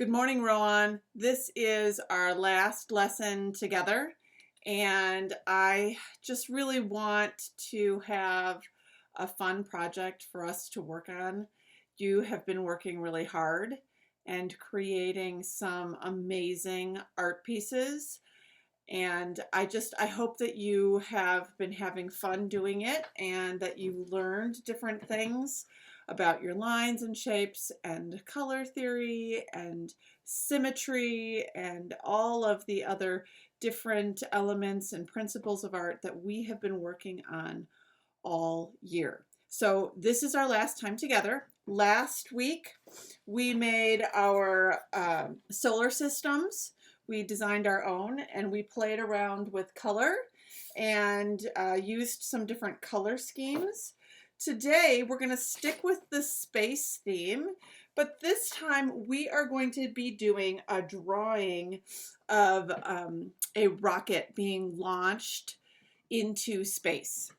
Good morning, Rowan. This is our last lesson together, and I just really want to have a fun project for us to work on. You have been working really hard and creating some amazing art pieces, and I hope that you have been having fun doing it and that you learned different things about your lines and shapes and color theory and symmetry and all of the other different elements and principles of art that we have been working on all year. So this is our last time together. Last week we made our solar systems. We designed our own and we played around with color and used some different color schemes. Today we're going to stick with the space theme, but this time we are going to be doing a drawing of a rocket being launched into space.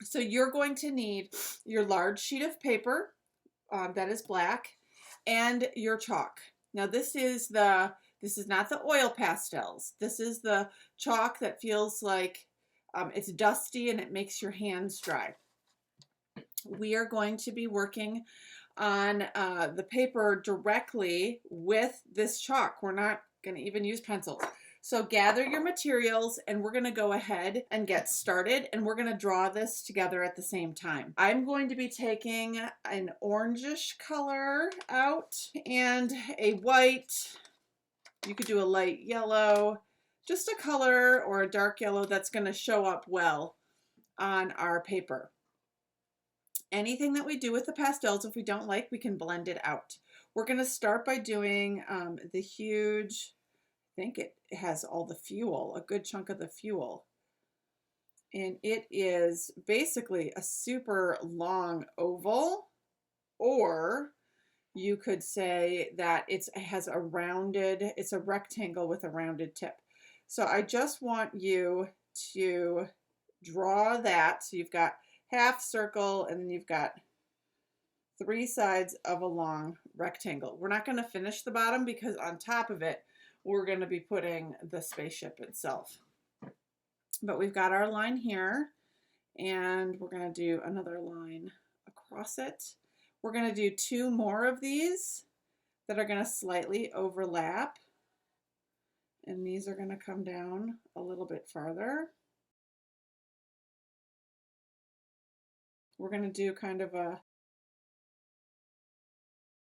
So you're going to need your large sheet of paper that is black and your chalk. Now this is not the oil pastels. This is the chalk that feels like it's dusty and it makes your hands dry. We are going to be working on the paper directly with this chalk. We're not going to even use pencils. So gather your materials and we're going to go ahead and get started, and we're going to draw this together at the same time. I'm going to be taking an orangish color out and a white. You could do a light yellow, just a color or a dark yellow that's going to show up well on our paper. Anything that we do with the pastels, if we don't like, we can blend it out. We're going to start by doing the huge, I think it has all the fuel, a good chunk of the fuel. And it is basically a super long oval, or you could say that it's a rectangle with a rounded tip. So I just want you to draw that. So you've got half circle and then you've got three sides of a long rectangle. We're not going to finish the bottom because on top of it we're going to be putting the spaceship itself. But we've got our line here and we're going to do another line across it. We're going to do two more of these that are going to slightly overlap, and these are going to come down a little bit farther. We're going to do kind of a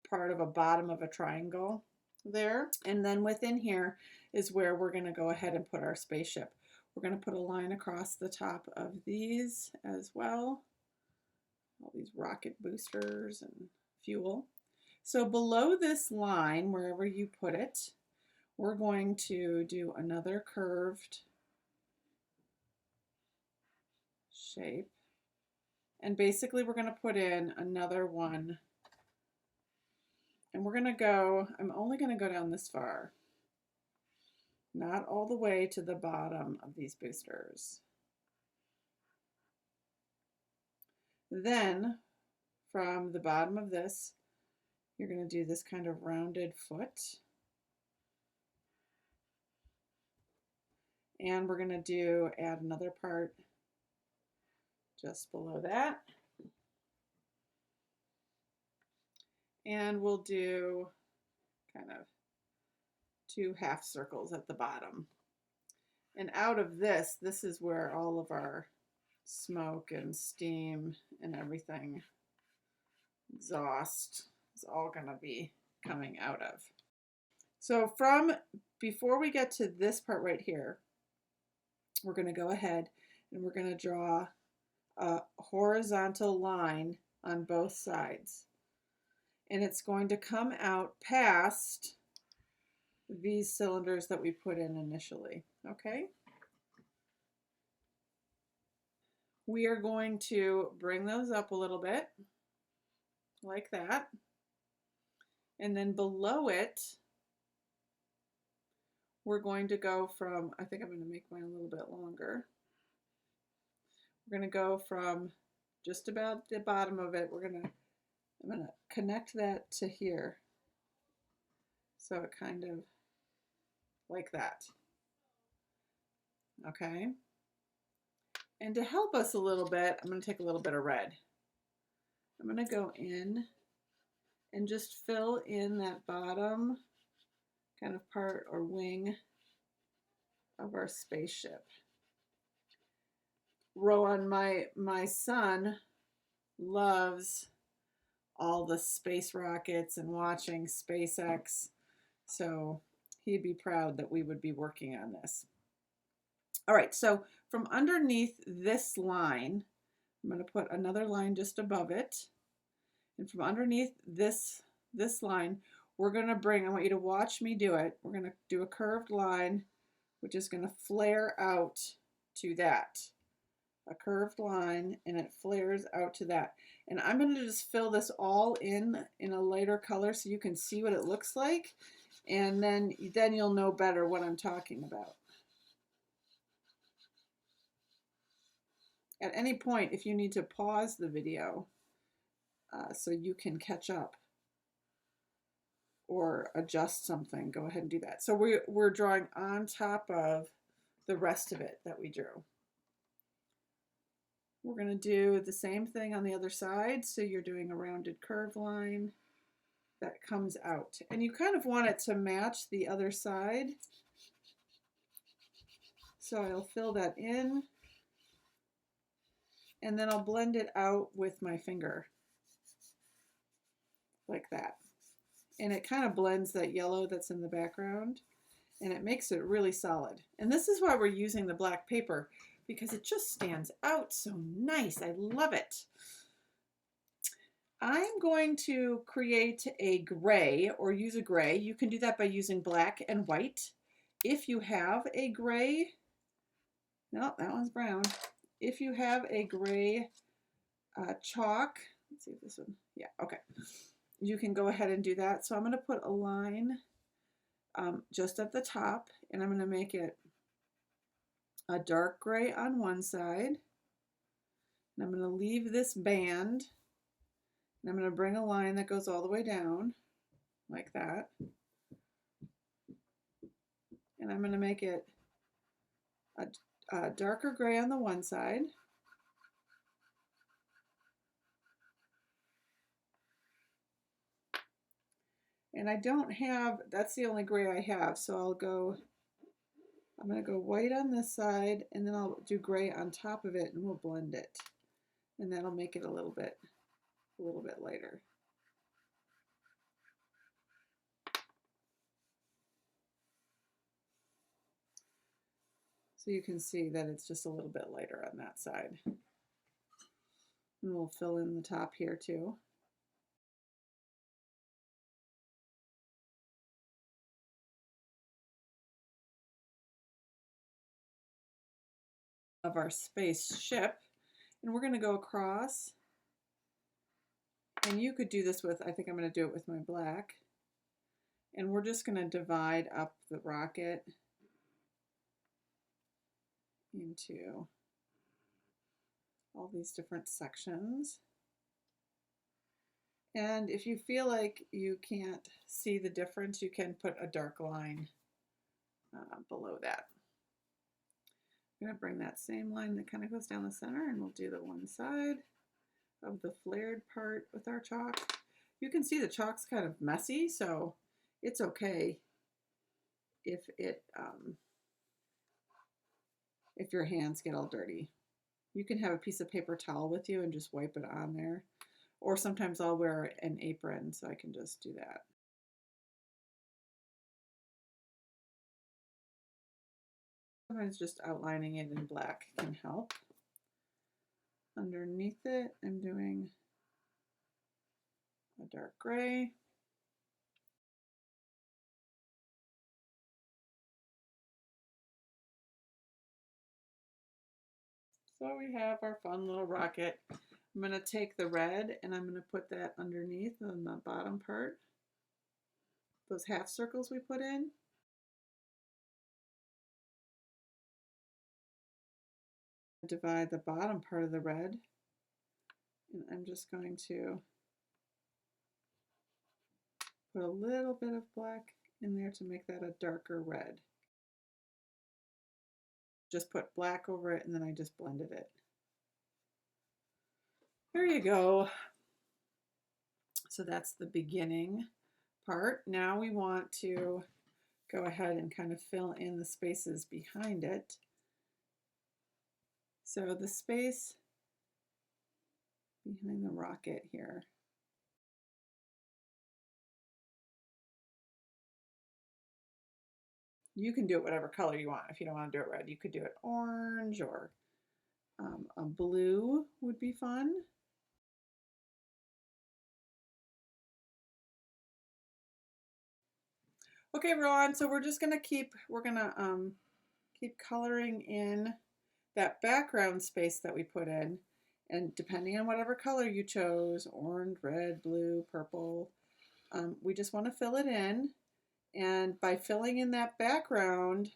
part of a bottom of a triangle there. And then within here is where we're going to go ahead and put our spaceship. We're going to put a line across the top of these as well. All these rocket boosters and fuel. So below this line, wherever you put it, we're going to do another curved shape. And basically we're going to put in another one. And we're going to go, I'm only going to go down this far. Not all the way to the bottom of these boosters. Then from the bottom of this, you're going to do this kind of rounded foot. And we're going to add another part just below that. And we'll do kind of two half circles at the bottom. And out of this is where all of our smoke and steam and everything, exhaust, is all going to be coming out of. So before we get to this part right here, we're going to go ahead and we're going to draw a horizontal line on both sides. And it's going to come out past these cylinders that we put in initially, okay? We are going to bring those up a little bit, like that. And then below it, we're going to go from, I think I'm going to make mine a little bit longer. We're going to go from just about the bottom of it. I'm going to connect that to here. So it kind of like that. Okay. And to help us a little bit, I'm going to take a little bit of red. I'm going to go in and just fill in that bottom kind of part or wing of our spaceship. Rowan, my son, loves all the space rockets and watching SpaceX, so he'd be proud that we would be working on this. All right, so from underneath this line, I'm going to put another line just above it, and from underneath this line, we're going to bring, I want you to watch me do it, we're going to do a curved line, which is going to flare out to that. A curved line, and it flares out to that. And I'm going to just fill this all in a lighter color so you can see what it looks like, and then you'll know better what I'm talking about. At any point, if you need to pause the video so you can catch up or adjust something, go ahead and do that. So we're drawing on top of the rest of it that we drew. We're going to do the same thing on the other side. So you're doing a rounded curve line that comes out. And you kind of want it to match the other side. So I'll fill that in. And then I'll blend it out with my finger. Like that. And it kind of blends that yellow that's in the background. And it makes it really solid. And this is why we're using the black paper, because it just stands out so nice. I love it. I'm going to create a gray or use a gray. You can do that by using black and white. If you have a gray, no, that one's brown. If you have a gray chalk, let's see if this one, yeah, okay. You can go ahead and do that. So I'm going to put a line just at the top, and I'm going to make it a dark gray on one side. And I'm going to leave this band, and I'm going to bring a line that goes all the way down, like that. And I'm going to make it a darker gray on the one side. And I don't have, that's the only gray I have, so I'm going to go white on this side, and then I'll do gray on top of it, and we'll blend it. And that'll make it a little bit lighter. So you can see that it's just a little bit lighter on that side. And we'll fill in the top here too. Of our spaceship, and we're going to go across, and you could do this with, I think I'm going to do it with my black, and we're just going to divide up the rocket into all these different sections. And if you feel like you can't see the difference, you can put a dark line below that. I'm going to bring that same line that kind of goes down the center, and we'll do the one side of the flared part with our chalk. You can see the chalk's kind of messy, so it's okay if your hands get all dirty. You can have a piece of paper towel with you and just wipe it on there. Or sometimes I'll wear an apron, so I can just do that. Sometimes just outlining it in black can help. Underneath it, I'm doing a dark gray. So we have our fun little rocket. I'm going to take the red and I'm going to put that underneath on the bottom part. Those half circles we put in. Divide the bottom part of the red, and I'm just going to put a little bit of black in there to make that a darker red. Just put black over it and then I just blended it. There you go. So that's the beginning part. Now we want to go ahead and kind of fill in the spaces behind it. So the space behind the rocket here. You can do it whatever color you want. If you don't want to do it red, you could do it orange, or a blue would be fun. Okay, Ron, so we're just gonna keep coloring in that background space that we put in, and depending on whatever color you chose, orange, red, blue, purple, we just want to fill it in. And by filling in that background,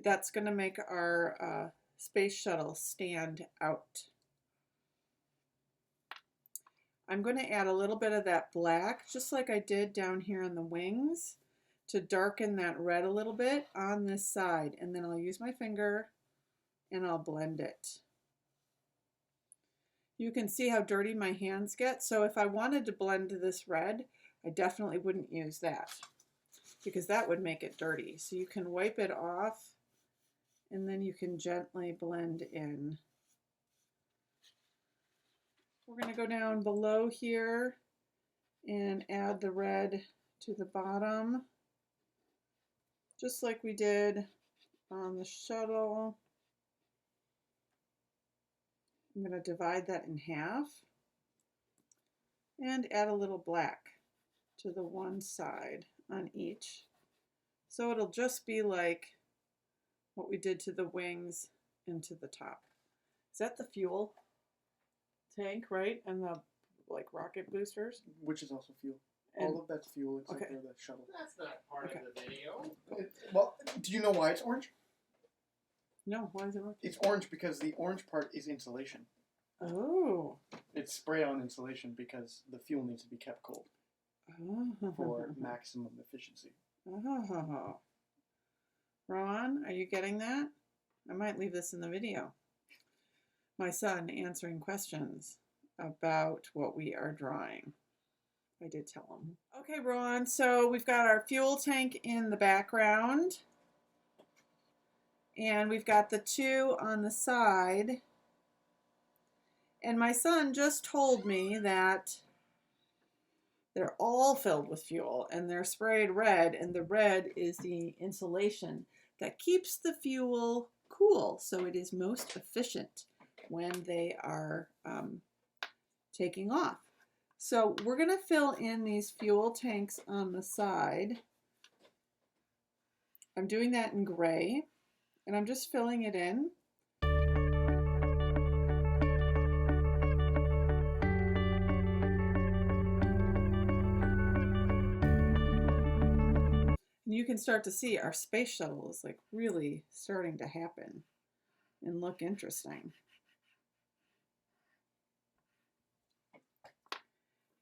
that's going to make our space shuttle stand out. I'm going to add a little bit of that black, just like I did down here on the wings, to darken that red a little bit on this side. And then I'll use my finger and I'll blend it. You can see how dirty my hands get. So if I wanted to blend this red, I definitely wouldn't use that, because that would make it dirty. So you can wipe it off and then you can gently blend in. We're going to go down below here and add the red to the bottom, just like we did on the shuttle. I'm going to divide that in half and add a little black to the one side on each. So it'll just be like what we did to the wings and to the top. Is that the fuel tank, right? And the like rocket boosters? Which is also fuel. And, all of that's fuel except okay. for the shuttle. That's not part of the video. Well, do you know why it's orange? No, why is it orange? It's orange because the orange part is insulation. Oh. It's spray-on insulation because the fuel needs to be kept cold for maximum efficiency. Oh. Ron, are you getting that? I might leave this in the video. My son answering questions about what we are drawing. I did tell him. Okay, Ron, so we've got our fuel tank in the background. And we've got the two on the side. And my son just told me that they're all filled with fuel and they're sprayed red, and the red is the insulation that keeps the fuel cool, so it is most efficient when they are taking off. So we're going to fill in these fuel tanks on the side. I'm doing that in gray, and I'm just filling it in. And you can start to see our space shuttle is like really starting to happen and look interesting.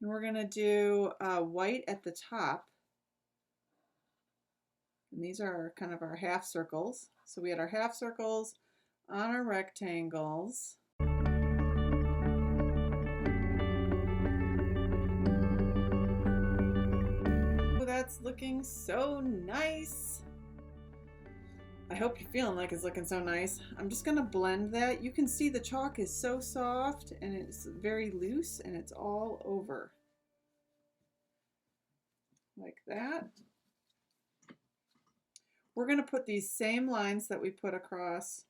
And we're going to do white at the top. And these are kind of our half circles. So we had our half circles on our rectangles. Oh, that's looking so nice. I hope you're feeling like it's looking so nice. I'm just going to blend that. You can see the chalk is so soft and it's very loose and it's all over. Like that. We're going to put these same lines that we put across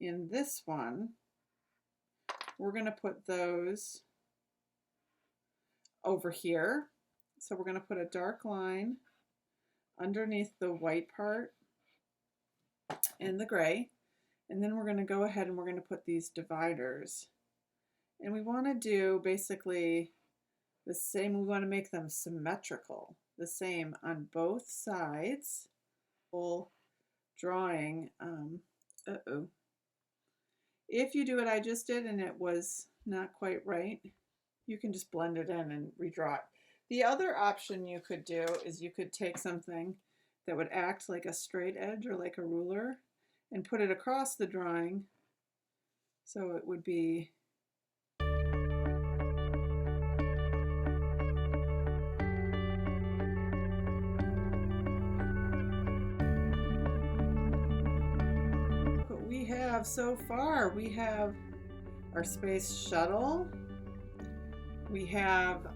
in this one. We're going to put those over here. So we're going to put a dark line underneath the white part and the gray. And then we're going to go ahead and we're going to put these dividers. And we want to do basically the same. We want to make them symmetrical, the same on both sides. Full drawing. If you do what I just did and it was not quite right, you can just blend it in and redraw it. The other option you could do is you could take something that would act like a straight edge or like a ruler and put it across the drawing so it would be what we have so far. We have our space shuttle. We have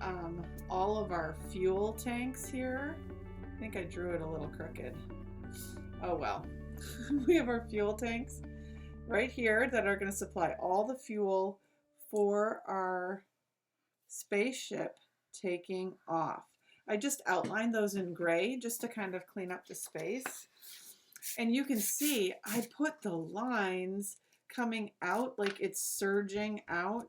all of our fuel tanks here. I think I drew it a little crooked. Oh well. We have our fuel tanks right here that are going to supply all the fuel for our spaceship taking off. I just outlined those in gray just to kind of clean up the space. And you can see I put the lines coming out like it's surging out.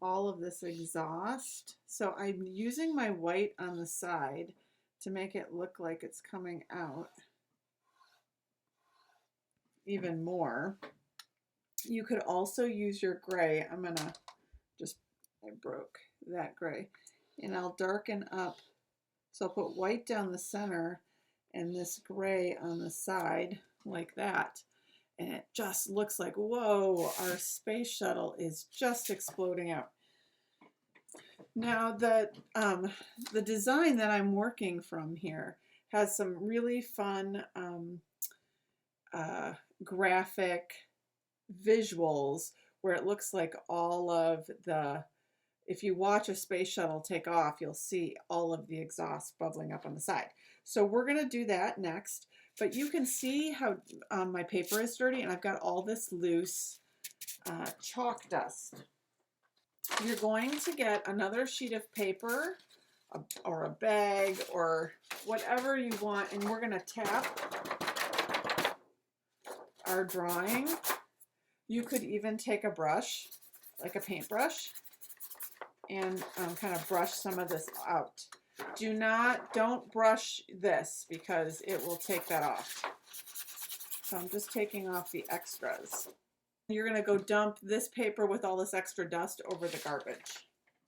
All of this exhaust. So I'm using my white on the side to make it look like it's coming out even more. You could also use your gray. I'm gonna just, I broke that gray, and I'll darken up. So I'll put white down the center and this gray on the side like that. And it just looks like, whoa, our space shuttle is just exploding out. Now the design that I'm working from here has some really fun graphic visuals where it looks like all of the, if you watch a space shuttle take off, you'll see all of the exhaust bubbling up on the side. So we're going to do that next. But you can see how my paper is dirty, and I've got all this loose chalk dust. You're going to get another sheet of paper or a bag or whatever you want, and we're going to tap our drawing. You could even take a brush, like a paintbrush, and kind of brush some of this out. Don't brush this because it will take that off. So I'm just taking off the extras. You're going to go dump this paper with all this extra dust over the garbage.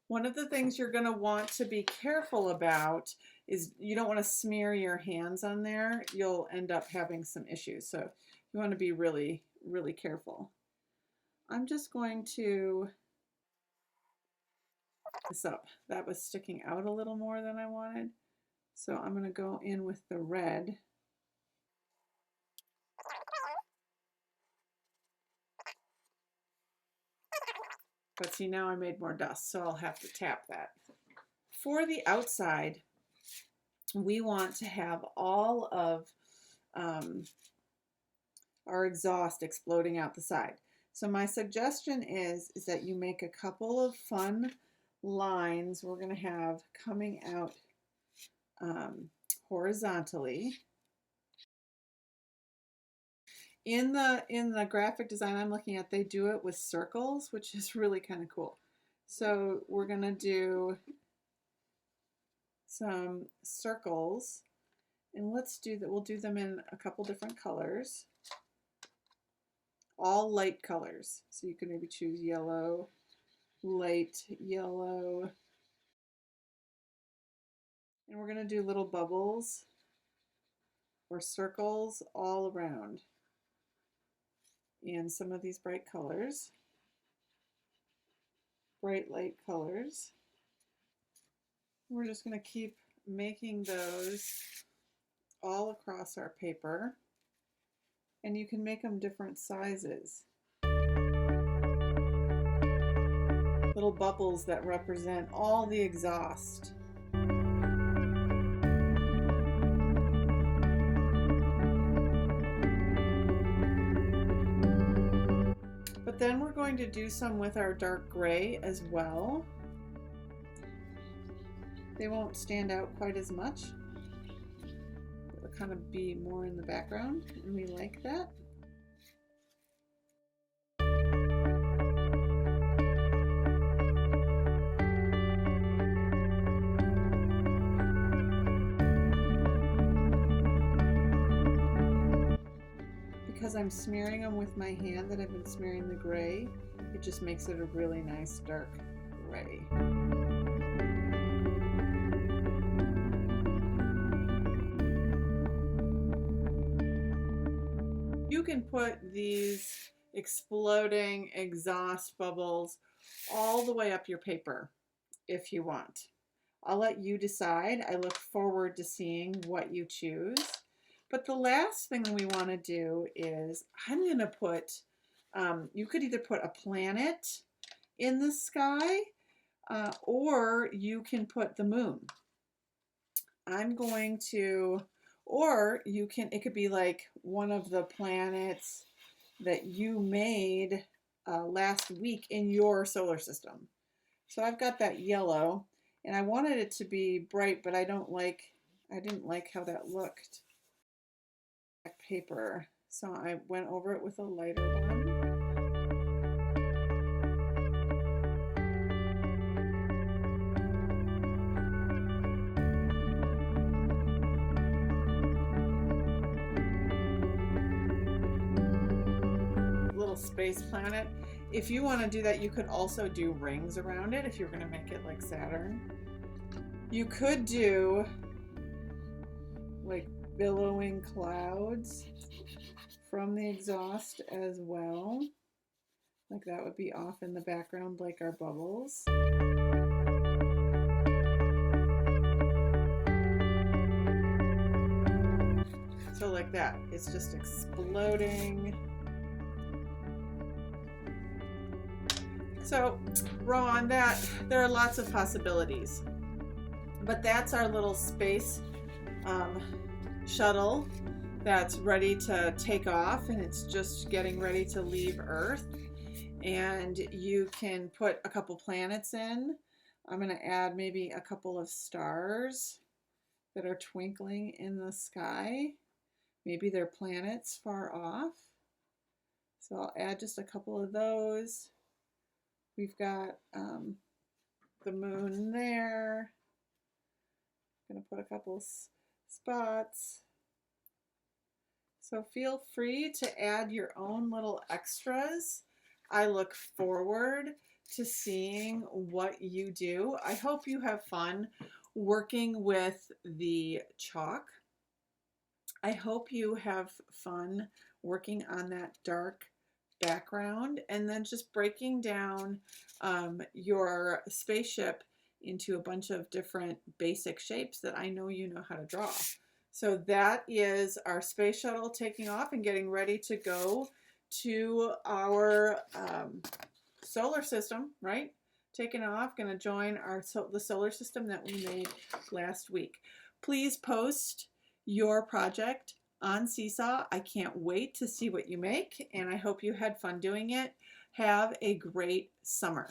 One of the things you're going to want to be careful about is you don't want to smear your hands on there. You'll end up having some issues. So you want to be really, really careful. I'm just going to this up. That was sticking out a little more than I wanted. So I'm going to go in with the red. But see, now I made more dust, so I'll have to tap that. For the outside, we want to have all of our exhaust exploding out the side. So my suggestion is that you make a couple of fun lines we're going to have coming out horizontally. In the graphic design I'm looking at, they do it with circles, which is really kind of cool. So we're going to do some circles, and let's do that. We'll do them in a couple different colors, all light colors. So you can maybe choose yellow, light yellow, and we're going to do little bubbles or circles all around. And some of these bright colors, bright light colors. We're just going to keep making those all across our paper, and you can make them different sizes. Little bubbles that represent all the exhaust. But then we're going to do some with our dark gray as well. They won't stand out quite as much. They'll kind of be more in the background, and we like that. Because I'm smearing them with my hand that I've been smearing the gray, it just makes it a really nice dark ready. You can put these exploding exhaust bubbles all the way up your paper if you want. I'll let you decide. I look forward to seeing what you choose. But the last thing we want to do is I'm going to put, you could either put a planet in the sky or you can put the moon. I'm going to, or you can, it could be like one of the planets that you made last week in your solar system. So I've got that yellow and I wanted it to be bright, but I didn't like how that looked. Paper. So I went over it with a lighter one. Little space planet. If you want to do that, you could also do rings around it if you're going to make it like Saturn. You could do like billowing clouds from the exhaust as well. Like that would be off in the background like our bubbles. So like that, it's just exploding. So Ron, there are lots of possibilities, but that's our little space shuttle that's ready to take off, and it's just getting ready to leave Earth. And you can put a couple planets in. I'm going to add maybe a couple of stars that are twinkling in the sky. Maybe they're planets far off. So I'll add just a couple of those. We've got the moon there. I'm going to put a couple spots. So feel free to add your own little extras. I look forward to seeing what you do. I hope you have fun working with the chalk. I hope you have fun working on that dark background and then just breaking down your spaceship into a bunch of different basic shapes that I know you know how to draw. So that is our space shuttle taking off and getting ready to go to our solar system, right? Taking off, going to join the solar system that we made last week. Please post your project on Seesaw. I can't wait to see what you make, and I hope you had fun doing it. Have a great summer.